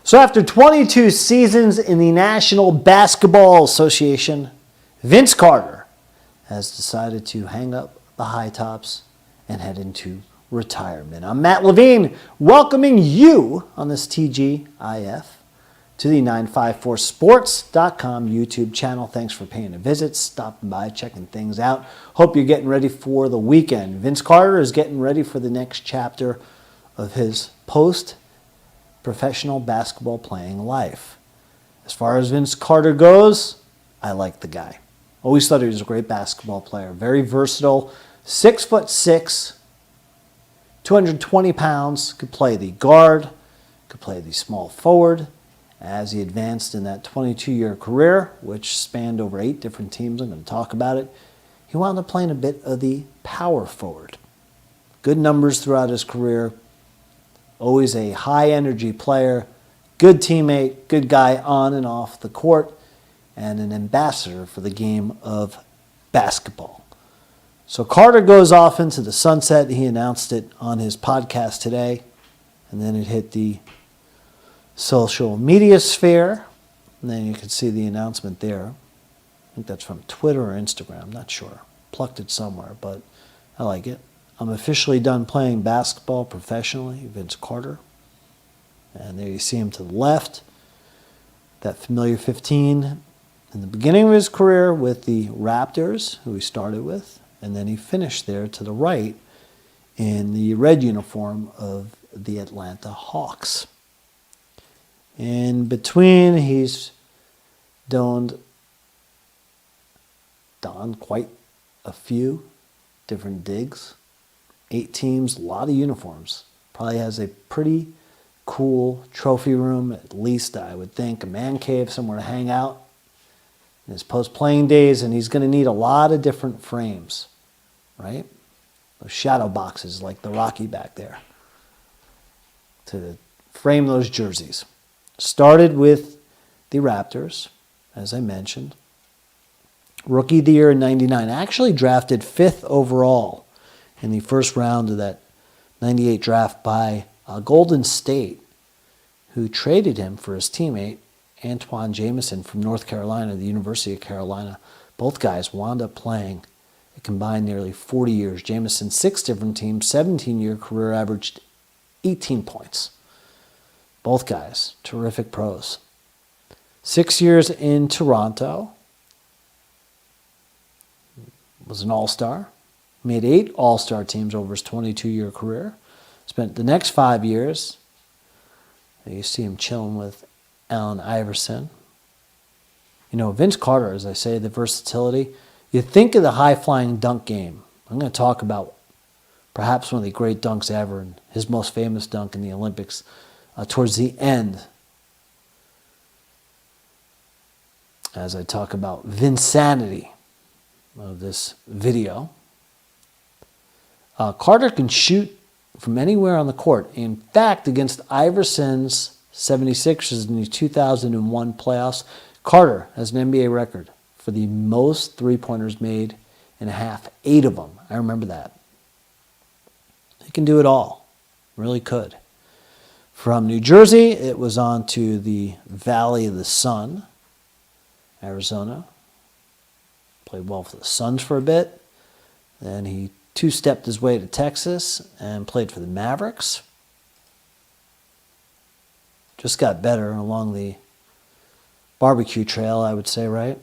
So after 22 seasons in the National Basketball Association, Vince Carter has decided to hang up the high tops and head into retirement. I'm Matt Levine, welcoming you on this TGIF to the 954sports.com YouTube channel. Thanks for paying a visit, stopping by, checking things out. Hope you're getting ready for the weekend. Vince Carter is getting ready for the next chapter of his post-professional basketball playing life. As far as Vince Carter goes, I like the guy. Always thought he was a great basketball player. Very versatile, 6'6", 220 pounds, could play the guard, could play the small forward. As he advanced in that 22-year career, which spanned over 8 different teams, I'm going to talk about it, he wound up playing a bit of the power forward. Good numbers throughout his career, always a high-energy player, good teammate, good guy on and off the court, and an ambassador for the game of basketball. So Carter goes off into the sunset. He announced it on his podcast today, and then it hit the social media sphere, and then you can see the announcement there. I think that's from Twitter or Instagram, I'm not sure. Plucked it somewhere, but I like it. I'm officially done playing basketball professionally, Vince Carter. And there you see him to the left, that familiar 15 in the beginning of his career with the Raptors, who he started with, and then he finished there to the right in the red uniform of the Atlanta Hawks. In between, he's donned quite a few different digs. 8 teams, a lot of uniforms. Probably has a pretty cool trophy room, at least I would think. A man cave, somewhere to hang out in his post-playing days, and he's going to need a lot of different frames, right? Those shadow boxes like the Rocky back there to frame those jerseys. Started with the Raptors, as I mentioned. Rookie of the year in '99. Actually drafted 5th overall in the first round of that '98 draft by Golden State, who traded him for his teammate, Antoine Jamison from North Carolina, the University of Carolina. Both guys wound up playing a combined nearly 40 years. Jamison, 6 different teams, 17-year career, averaged 18 points. Both guys, terrific pros. 6 years in Toronto. Was an all-star. Made 8 all-star teams over his 22-year career. Spent the next 5 years. You see him chilling with Allen Iverson. You know, Vince Carter, as I say, the versatility. You think of the high-flying dunk game. I'm going to talk about perhaps one of the great dunks ever, and his most famous dunk in the Olympics. Towards the end, as I talk about Vinsanity of this video. Carter can shoot from anywhere on the court. In fact, against Iverson's 76ers in the 2001 playoffs, Carter has an NBA record for the most three-pointers made in a half, 8 of them. I remember that. He can do it all. Really could. From New Jersey, it was on to the Valley of the Sun, Arizona. Played well for the Suns for a bit. Then he 2-stepped his way to Texas and played for the Mavericks. Just got better along the barbecue trail, I would say, right?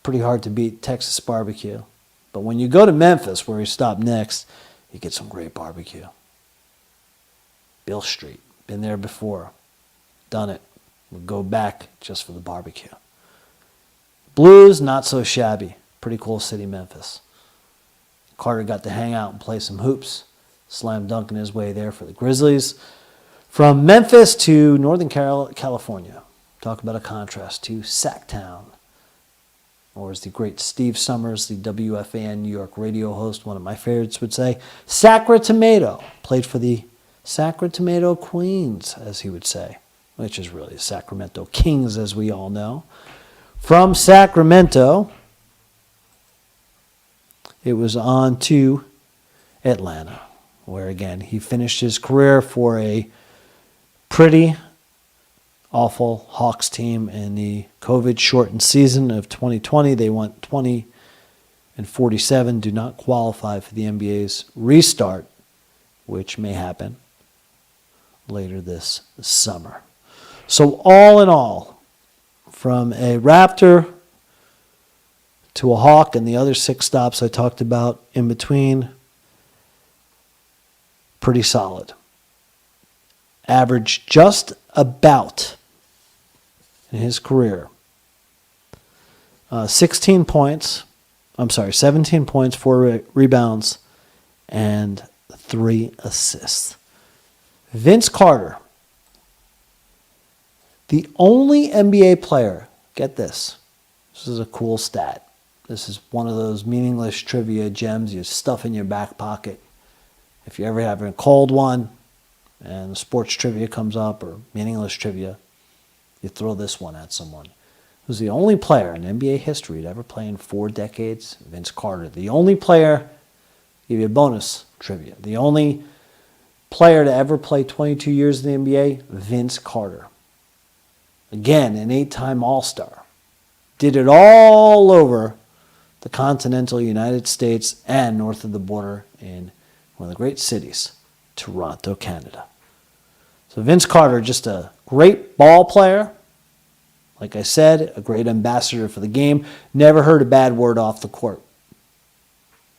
Pretty hard to beat Texas barbecue. But when you go to Memphis, where he stopped next, you get some great barbecue. Beale Street. Been there before. Done it. We'll go back just for the barbecue. Blues, not so shabby. Pretty cool city, Memphis. Carter got to hang out and play some hoops. Slam dunking his way there for the Grizzlies. From Memphis to Northern California. Talk about a contrast to Sacktown. Or as the great Steve Summers, the WFAN New York radio host, one of my favorites, would say, Sacra-Tomato. Played for the Sacra-Tomato Queens, as he would say, which is really the Sacramento Kings, as we all know. From Sacramento, it was on to Atlanta, where again he finished his career for a pretty awful Hawks team in the COVID-shortened season of 2020. They went 20-47, do not qualify for the NBA's restart, which may happen later this summer. So all in all, from a Raptor to a Hawk and the other 6 stops I talked about in between, pretty solid. Averaged just about in his career 17 points, 4 rebounds, and 3 assists. Vince Carter, the only NBA player, get this is a cool stat. This is one of those meaningless trivia gems you stuff in your back pocket. If you ever have a cold one and sports trivia comes up or meaningless trivia, you throw this one at someone. Who's the only player in NBA history to ever play in 4 decades? Vince Carter. The only player, give you a bonus trivia, the only player to ever play 22 years in the NBA, Vince Carter. Again, an 8-time All-Star. Did it all over the continental United States and north of the border in one of the great cities, Toronto, Canada. So Vince Carter, just a great ball player. Like I said, a great ambassador for the game. Never heard a bad word off the court.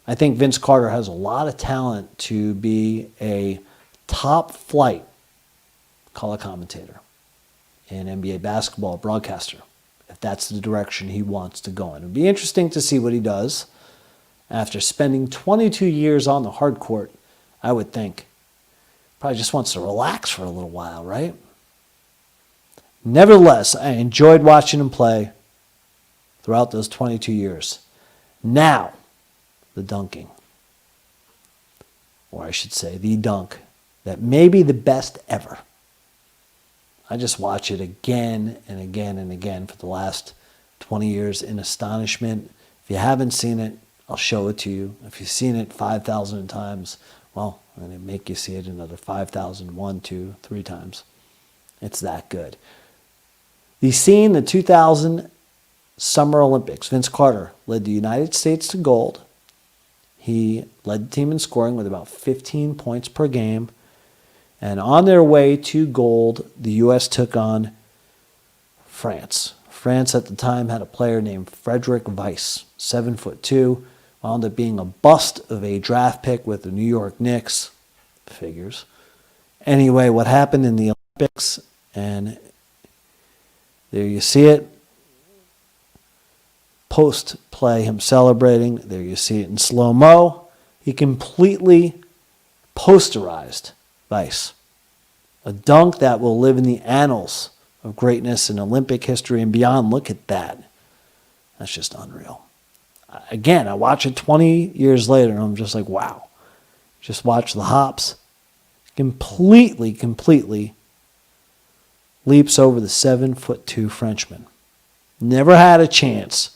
I think Vince Carter has a lot of talent to be a top flight color commentator in NBA basketball, broadcaster, if that's the direction he wants to go in. It'll be interesting to see what he does after spending 22 years on the hard court. I would think probably just wants to relax for a little while, right? Nevertheless, I enjoyed watching him play throughout those 22 years. Now, the dunking, or I should say the dunk, that may be the best ever. I just watch it again and again and again for the last 20 years in astonishment. If you haven't seen it, I'll show it to you. If you've seen it 5,000 times, well, I'm going to make you see it another 5,000, 1, 2, 3 times. It's that good. The scene, the 2000 Summer Olympics, Vince Carter led the United States to gold. He led the team in scoring with about 15 points per game. And on their way to gold, the U.S. took on France. France at the time had a player named Frederick Weiss, 7'2", wound up being a bust of a draft pick with the New York Knicks. Figures. Anyway, what happened in the Olympics, and there you see it. Post-play, him celebrating. There you see it in slow-mo. He completely posterized Weiss. A dunk that will live in the annals of greatness in Olympic history and beyond. Look at that. That's just unreal. Again, I watch it 20 years later and I'm just like, wow. Just watch the hops. Completely leaps over the 7'2" Frenchman. Never had a chance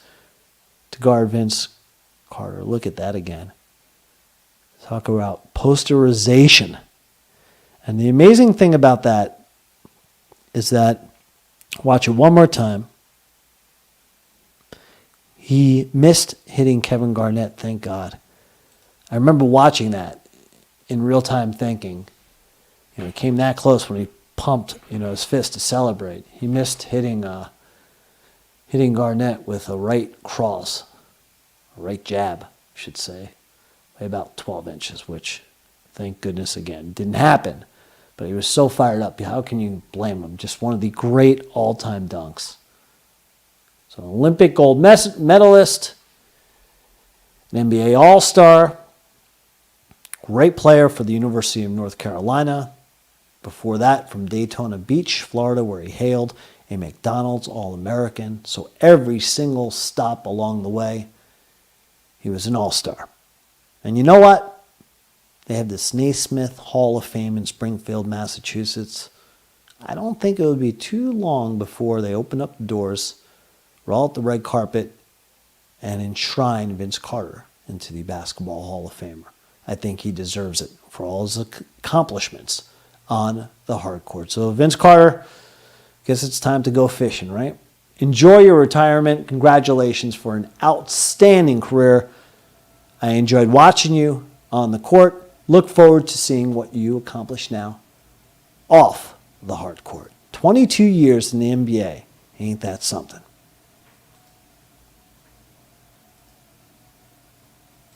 to guard Vince Carter. Look at that again. Talk about posterization. And the amazing thing about that is that, watch it one more time, he missed hitting Kevin Garnett, thank God. I remember watching that in real time thinking, he came that close when he pumped, his fist to celebrate. He missed hitting Garnett with a right cross, a right jab, I should say, by about 12 inches, which, thank goodness again, didn't happen. But he was so fired up. How can you blame him? Just one of the great all-time dunks. So an Olympic gold medalist, an NBA All-Star, great player for the University of North Carolina. Before that, from Daytona Beach, Florida, where he hailed, a McDonald's All-American. So every single stop along the way, he was an All-Star. And you know what? They have the Naismith Hall of Fame in Springfield, Massachusetts. I don't think it would be too long before they open up the doors, roll out the red carpet, and enshrine Vince Carter into the Basketball Hall of Famer. I think he deserves it for all his accomplishments on the hard court. So Vince Carter, guess it's time to go fishing, right? Enjoy your retirement. Congratulations for an outstanding career. I enjoyed watching you on the court. Look forward to seeing what you accomplish now off the hard court. 22 years in the NBA. Ain't that something?